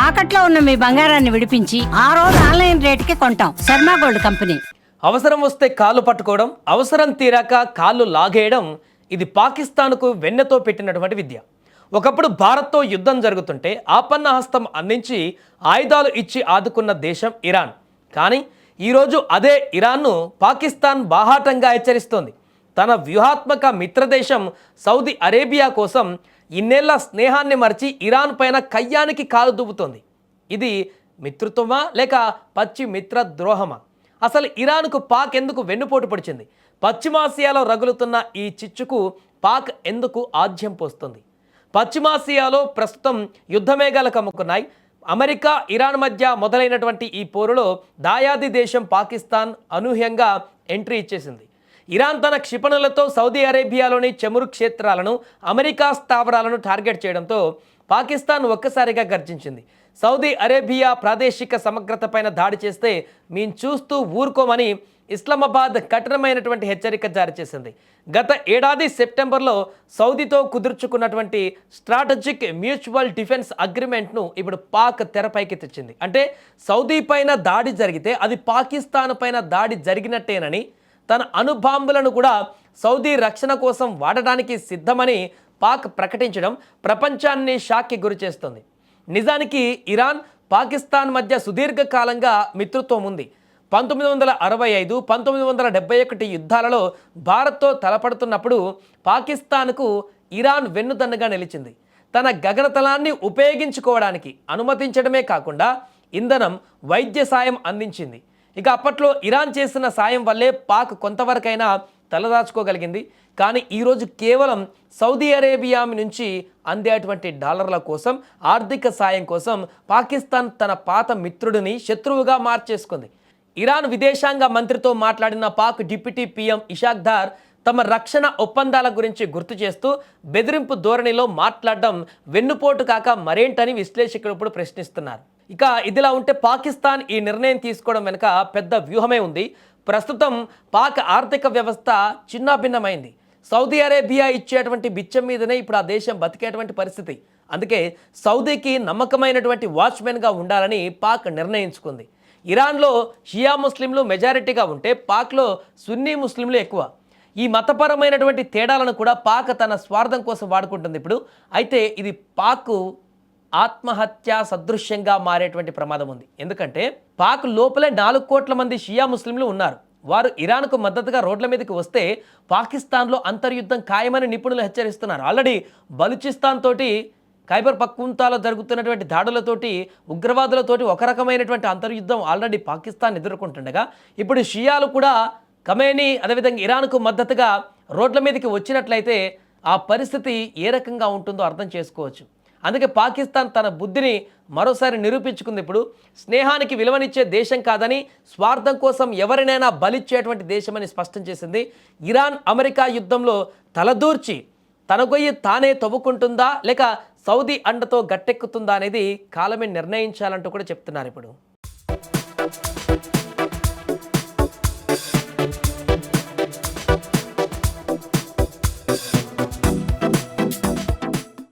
తాకట్లో ఉన్న మీ బంగారాన్ని విడిపించి ఆ రోజు ఆన్లైన్ రేటుకి కొంటాం. Sharma gold company. అవసరం వస్తే కాళ్ళు పట్టుకోవడం, అవసరం తీరాక కాళ్ళు లాగేయడం, ఇది పాకిస్తాన్కు వెన్నెతో పెట్టినటువంటి విద్య. ఒకప్పుడు భారత్తో యుద్ధం జరుగుతుంటే ఆపన్న హస్తం అందించి ఆయుధాలు ఇచ్చి ఆదుకున్న దేశం ఇరాన్. కానీ ఈరోజు అదే ఇరాన్ను పాకిస్తాన్ బాహాటంగా హెచ్చరిస్తోంది. తన వ్యూహాత్మక మిత్రదేశం సౌదీ అరేబియా కోసం ఇన్నేళ్ల స్నేహాన్ని మరిచి ఇరాన్ పైన కయ్యానికి కాలు దువ్వుతోంది. ఇది మిత్రత్వమా లేక పచ్చి మిత్ర ద్రోహమా? అసలు ఇరాన్కు పాక్ ఎందుకు వెన్నుపోటు పొడిచింది? పశ్చిమాసియాలో రగులుతున్న ఈ చిచ్చుకు పాక్ ఎందుకు ఆజ్యం పోస్తుంది? పశ్చిమాసియాలో ప్రస్తుతం యుద్ధమేఘాలు కమ్ముకున్నాయి. అమెరికా ఇరాన్ మధ్య మొదలైనటువంటి ఈ పోరులో దాయాది దేశం పాకిస్తాన్ అనూహ్యంగా ఎంట్రీ ఇచ్చేసింది. ఇరాన్ తన క్షిపణులతో సౌదీ అరేబియాలోని చమురు క్షేత్రాలను, అమెరికా స్థావరాలను టార్గెట్ చేయడంతో పాకిస్తాన్ ఒక్కసారిగా గర్జించింది. సౌదీ అరేబియా ప్రాదేశిక సమగ్రతపైన దాడి చేస్తే మేము చూస్తూ ఊరుకోమని ఇస్లామాబాద్ కఠినమైనటువంటి హెచ్చరిక జారీ చేసింది. గత ఏడాది సెప్టెంబర్లో సౌదీతో కుదుర్చుకున్నటువంటి స్ట్రాటజిక్ మ్యూచువల్ డిఫెన్స్ అగ్రిమెంట్ను ఇప్పుడు పాక్ తెరపైకి తెచ్చింది. అంటే సౌదీ పైన దాడి జరిగితే అది పాకిస్తాన్ పైన దాడి జరిగినట్టేనని, తన అణుబాంబులను కూడా సౌదీ రక్షణ కోసం వాడడానికి సిద్ధమని పాక్ ప్రకటించడం ప్రపంచాన్ని షాక్కి గురి చేస్తుంది. నిజానికి ఇరాన్ పాకిస్తాన్ మధ్య సుదీర్ఘకాలంగా మిత్రత్వం ఉంది. 1965, 1971 యుద్ధాలలో భారత్తో తలపడుతున్నప్పుడు పాకిస్తాన్కు ఇరాన్ వెన్నుదన్నుగా నిలిచింది. తన గగనతలాన్ని ఉపయోగించుకోవడానికి అనుమతించడమే కాకుండా ఇంధనం, వైద్య సాయం అందించింది. ఇక అప్పట్లో ఇరాన్ చేసిన సాయం వల్లే పాక్ కొంతవరకైనా తలదాచుకోగలిగింది. కానీ ఈరోజు కేవలం సౌదీ అరేబియా నుంచి అందేటువంటి డాలర్ల కోసం, ఆర్థిక సాయం కోసం పాకిస్తాన్ తన పాత మిత్రుడిని శత్రువుగా మార్చేసుకుంది. ఇరాన్ విదేశాంగ మంత్రితో మాట్లాడిన పాక్ డిప్యూటీ పీఎం ఇషాక్ దార్ తమ రక్షణ ఒప్పందాల గురించి గుర్తు చేస్తూ బెదిరింపు ధోరణిలో మాట్లాడడం వెన్నుపోటు కాక మరేంటని విశ్లేషకులు ఇప్పుడు ప్రశ్నిస్తున్నారు. ఇక ఇదిలా ఉంటే పాకిస్తాన్ ఈ నిర్ణయం తీసుకోవడం వెనుక పెద్ద వ్యూహమే ఉంది. ప్రస్తుతం పాక్ ఆర్థిక వ్యవస్థ చిన్నాభిన్నమైంది. సౌదీ అరేబియా ఇచ్చేటువంటి బిచ్చం మీదనే ఇప్పుడు ఆ దేశం బతికేటువంటి పరిస్థితి. అందుకే సౌదీకి నమ్మకమైనటువంటి వాచ్మెన్గా ఉండాలని పాక్ నిర్ణయించుకుంది. ఇరాన్లో షియా ముస్లింలు మెజారిటీగా ఉంటే పాక్లో సున్నీ ముస్లింలు ఎక్కువ. ఈ మతపరమైనటువంటి తేడాలను కూడా పాక్ తన స్వార్థం కోసం వాడుకుంటుంది ఇప్పుడు. అయితే ఇది పాక్ ఆత్మహత్య సదృశ్యంగా మారేటువంటి ప్రమాదం ఉంది. ఎందుకంటే పాక్ లోపలే 4 కోట్ల మంది షియా ముస్లింలు ఉన్నారు. వారు ఇరాన్కు మద్దతుగా రోడ్ల మీదకి వస్తే పాకిస్తాన్లో అంతర్యుద్ధం ఖాయమని నిపుణులు హెచ్చరిస్తున్నారు. ఆల్రెడీ బలూచిస్తాన్ తోటి, ఖైబర్ పఖ్తూన్ఖ్వాలో జరుగుతున్నటువంటి దాడులతోటి, ఉగ్రవాదులతోటి ఒక రకమైనటువంటి అంతర్యుద్ధం ఆల్రెడీ పాకిస్తాన్ ఎదుర్కొంటుండగా ఇప్పుడు షియాలు కూడా ఖమేనీ అదేవిధంగా ఇరాన్కు మద్దతుగా రోడ్ల మీదకి వచ్చినట్లయితే ఆ పరిస్థితి ఏ రకంగా ఉంటుందో అర్థం చేసుకోవచ్చు. అందుకే పాకిస్తాన్ తన బుద్ధిని మరోసారి నిరూపించుకుంది. ఇప్పుడు స్నేహానికి విలువనిచ్చే దేశం కాదని, స్వార్థం కోసం ఎవరినైనా బలిచ్చేటువంటి దేశమని స్పష్టం చేసింది. ఇరాన్ అమెరికా యుద్ధంలో తలదూర్చి తన గొయ్యి తానే తవ్వుకుంటుందా లేక సౌదీ అండతో గట్టెక్కుతుందా అనేది కాలమే నిర్ణయించాలంటూ కూడా చెప్తున్నారు ఇప్పుడు.